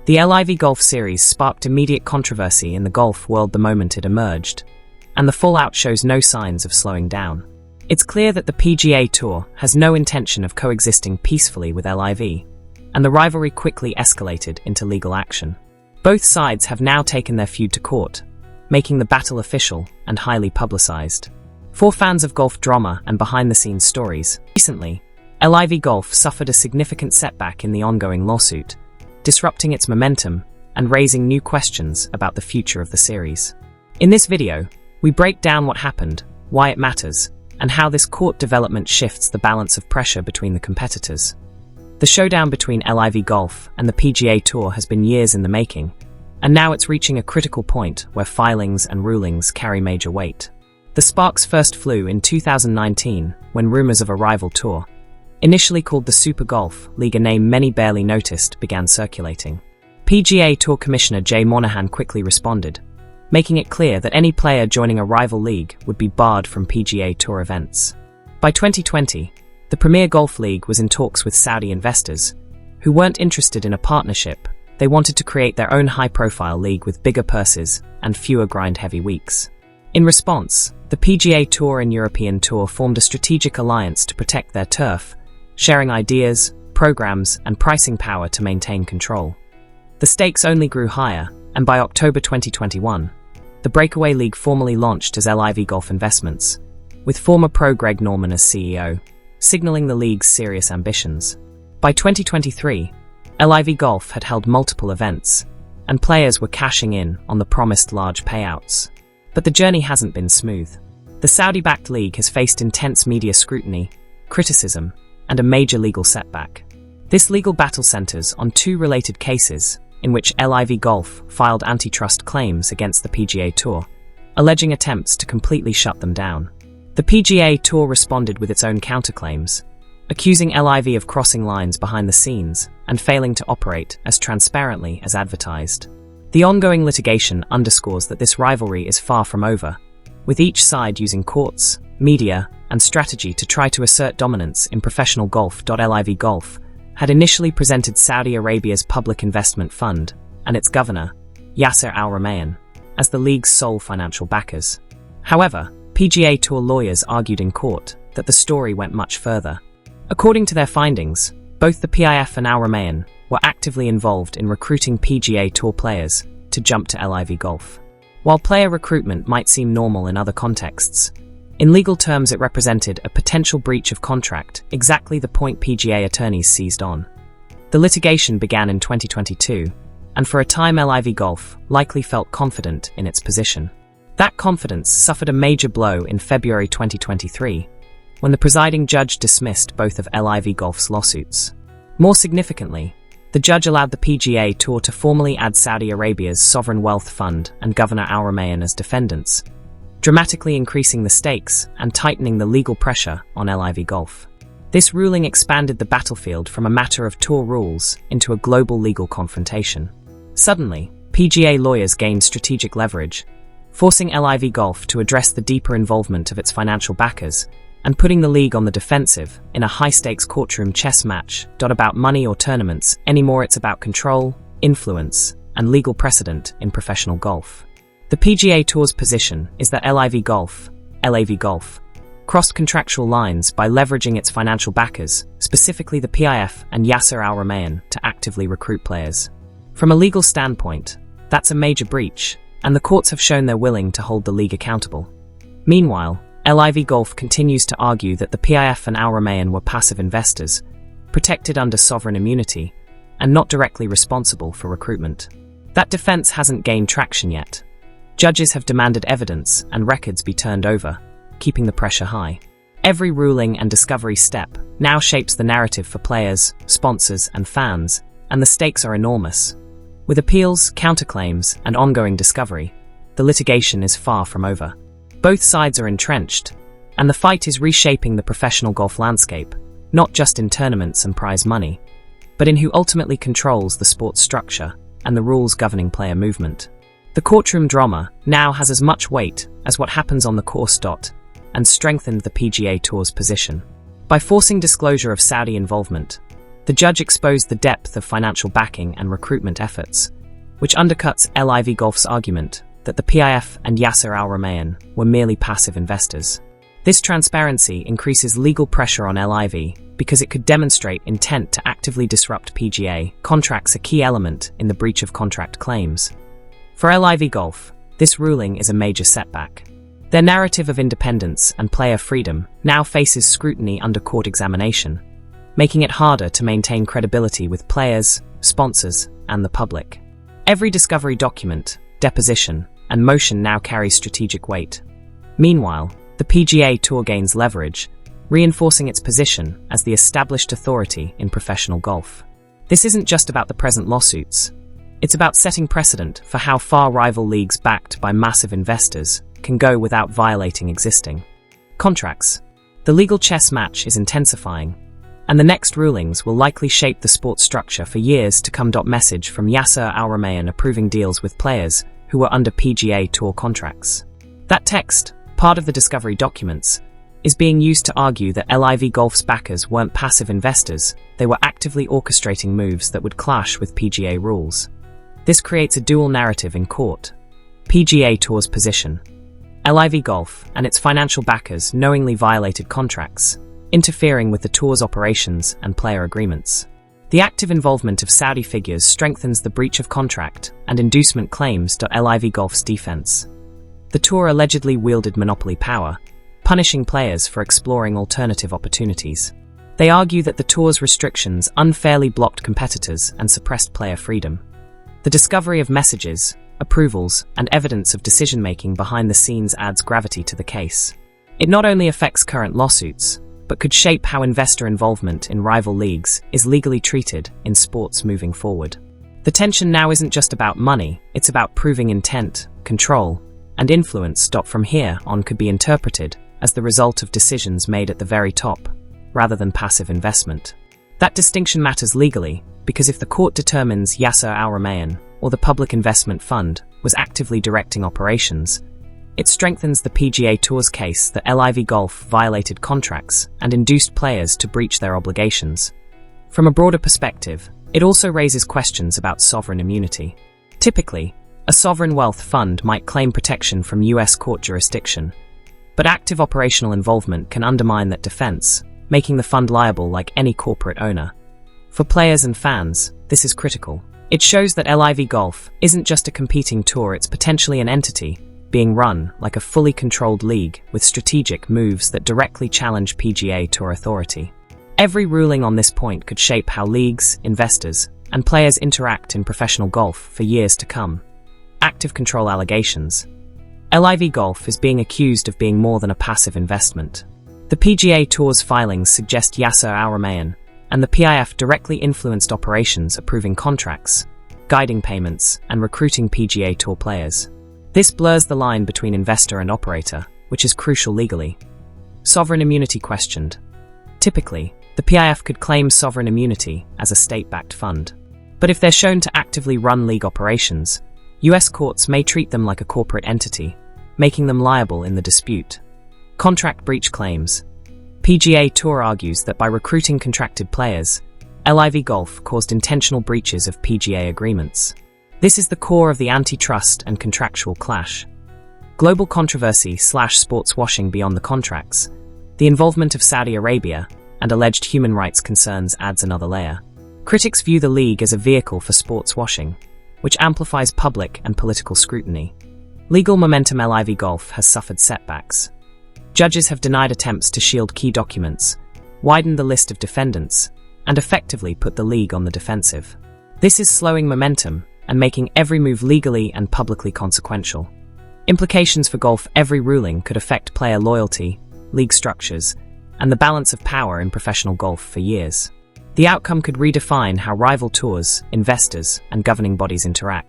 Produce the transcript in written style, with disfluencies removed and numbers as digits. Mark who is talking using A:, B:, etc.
A: The LIV Golf Series sparked immediate controversy in the golf world the moment it emerged, and the fallout shows no signs of slowing down. It's clear that the PGA Tour has no intention of coexisting peacefully with LIV, and the rivalry quickly escalated into legal action. Both sides have now taken their feud to court, making the battle official and highly publicized. For fans of golf drama and behind-the-scenes stories, recently, LIV Golf suffered a significant setback in the ongoing lawsuit, disrupting its momentum and raising new questions about the future of the series. In this video, we break down what happened, why it matters, and how this court development shifts the balance of pressure between the competitors. The showdown between LIV Golf and the PGA Tour has been years in the making, and now it's reaching a critical point where filings and rulings carry major weight. The sparks first flew in 2019 when rumors of a rival tour, initially called the Super Golf League, a name many barely noticed, began circulating. PGA Tour Commissioner Jay Monahan quickly responded, making it clear that any player joining a rival league would be barred from PGA Tour events. By 2020, the Premier Golf League was in talks with Saudi investors, who weren't interested in a partnership. They wanted to create their own high-profile league with bigger purses and fewer grind-heavy weeks. In response, the PGA Tour and European Tour formed a strategic alliance to protect their turf, sharing ideas, programs, and pricing power to maintain control. The stakes only grew higher, and by October 2021, the Breakaway League formally launched as LIV Golf Investments, with former pro Greg Norman as CEO, signaling the league's serious ambitions. By 2023, LIV Golf had held multiple events, and players were cashing in on the promised large payouts. But the journey hasn't been smooth. The Saudi-backed league has faced intense media scrutiny, criticism, and a major legal setback. This legal battle centers on two related cases in which LIV Golf filed antitrust claims against the PGA Tour, alleging attempts to completely shut them down. The PGA Tour responded with its own counterclaims, accusing LIV of crossing lines behind the scenes and failing to operate as transparently as advertised. The ongoing litigation underscores that this rivalry is far from over, with each side using courts, media, and strategy to try to assert dominance in professional golf. LIV Golf had initially presented Saudi Arabia's Public Investment Fund and its governor, Yasser Al Rumayyan, as the league's sole financial backers. However, PGA Tour lawyers argued in court that the story went much further. According to their findings, both the PIF and Al Rumayyan were actively involved in recruiting PGA Tour players to jump to LIV Golf. While player recruitment might seem normal in other contexts, in legal terms it represented a potential breach of contract, exactly the point PGA attorneys seized on. The litigation began in 2022, and for a time LIV Golf likely felt confident in its position. That confidence suffered a major blow in February 2023, when the presiding judge dismissed both of LIV Golf's lawsuits. More significantly, the judge allowed the PGA Tour to formally add Saudi Arabia's Sovereign Wealth Fund and Governor Al Rumayyan as defendants, dramatically increasing the stakes and tightening the legal pressure on LIV Golf. This ruling expanded the battlefield from a matter of tour rules into a global legal confrontation. Suddenly, PGA lawyers gained strategic leverage, forcing LIV Golf to address the deeper involvement of its financial backers and putting the league on the defensive in a high-stakes courtroom chess match. About money or tournaments anymore, it's about control, influence, and legal precedent in professional golf. The PGA Tour's position is that LIV Golf, crossed contractual lines by leveraging its financial backers, specifically the PIF and Yasser Al Rumayyan, to actively recruit players. From a legal standpoint, that's a major breach, and the courts have shown they're willing to hold the league accountable. Meanwhile, LIV Golf continues to argue that the PIF and Al Rumayyan were passive investors, protected under sovereign immunity, and not directly responsible for recruitment. That defense hasn't gained traction yet. Judges have demanded evidence and records be turned over, keeping the pressure high. Every ruling and discovery step now shapes the narrative for players, sponsors, and fans, and the stakes are enormous. With appeals, counterclaims, and ongoing discovery, the litigation is far from over. Both sides are entrenched, and the fight is reshaping the professional golf landscape, not just in tournaments and prize money, but in who ultimately controls the sport's structure and the rules governing player movement. The courtroom drama now has as much weight as what happens on the course. And strengthened the PGA Tour's position. By forcing disclosure of Saudi involvement, The judge exposed the depth of financial backing and recruitment efforts, which undercuts LIV Golf's argument that the PIF and Yasser Al-Rumayyan were merely passive investors. This transparency increases legal pressure on LIV because it could demonstrate intent to actively disrupt PGA contracts, a key element in the breach of contract claims. For LIV Golf, this ruling is a major setback. Their narrative of independence and player freedom now faces scrutiny under court examination, making it harder to maintain credibility with players, sponsors, and the public. Every discovery document, deposition, and motion now carries strategic weight. Meanwhile, the PGA Tour gains leverage, reinforcing its position as the established authority in professional golf. This isn't just about the present lawsuits. It's about setting precedent for how far rival leagues backed by massive investors can go without violating existing contracts. The legal chess match is intensifying, and the next rulings will likely shape the sport's structure for years to come. Message from Yasser Al-Rumayyan approving deals with players who were under PGA Tour contracts. That text, part of the discovery documents, is being used to argue that LIV Golf's backers weren't passive investors, they were actively orchestrating moves that would clash with PGA rules. This creates a dual narrative in court. PGA Tour's position. LIV Golf and its financial backers knowingly violated contracts, interfering with the tour's operations and player agreements. The active involvement of Saudi figures strengthens the breach of contract and inducement claims. LIV Golf's defense. The tour allegedly wielded monopoly power, punishing players for exploring alternative opportunities. They argue that the tour's restrictions unfairly blocked competitors and suppressed player freedom. The discovery of messages, approvals, and evidence of decision-making behind the scenes adds gravity to the case. It not only affects current lawsuits, but could shape how investor involvement in rival leagues is legally treated in sports moving forward. The tension now isn't just about money, it's about proving intent, control, and influence. From here on could be interpreted as the result of decisions made at the very top, rather than passive investment. That distinction matters legally, because if the court determines Yasser Al-Rumayyan or the Public Investment Fund was actively directing operations, it strengthens the PGA Tour's case that LIV Golf violated contracts and induced players to breach their obligations. From a broader perspective, it also raises questions about sovereign immunity. Typically, a sovereign wealth fund might claim protection from US court jurisdiction, but active operational involvement can undermine that defense, making the fund liable like any corporate owner. For players and fans, this is critical. It shows that LIV Golf isn't just a competing tour, it's potentially an entity being run like a fully controlled league with strategic moves that directly challenge PGA Tour authority. Every ruling on this point could shape how leagues, investors, and players interact in professional golf for years to come. Active control allegations. LIV Golf is being accused of being more than a passive investment. The PGA Tour's filings suggest Yasser Al-Rumayyan and the PIF directly influenced operations, approving contracts, guiding payments, and recruiting PGA Tour players. This blurs the line between investor and operator, which is crucial legally. Sovereign immunity questioned. Typically, the PIF could claim sovereign immunity as a state-backed fund. But if they're shown to actively run league operations, US courts may treat them like a corporate entity, making them liable in the dispute. Contract breach claims. PGA Tour argues that by recruiting contracted players, LIV Golf caused intentional breaches of PGA agreements. This is the core of the antitrust and contractual clash. Global controversy / sports washing beyond the contracts. The involvement of Saudi Arabia and alleged human rights concerns adds another layer. Critics view the league as a vehicle for sports washing, which amplifies public and political scrutiny. Legal momentum. LIV Golf has suffered setbacks. Judges have denied attempts to shield key documents, widened the list of defendants, and effectively put the league on the defensive. This is slowing momentum and making every move legally and publicly consequential. Implications for golf. Every ruling could affect player loyalty, league structures, and the balance of power in professional golf for years. The outcome could redefine how rival tours, investors, and governing bodies interact.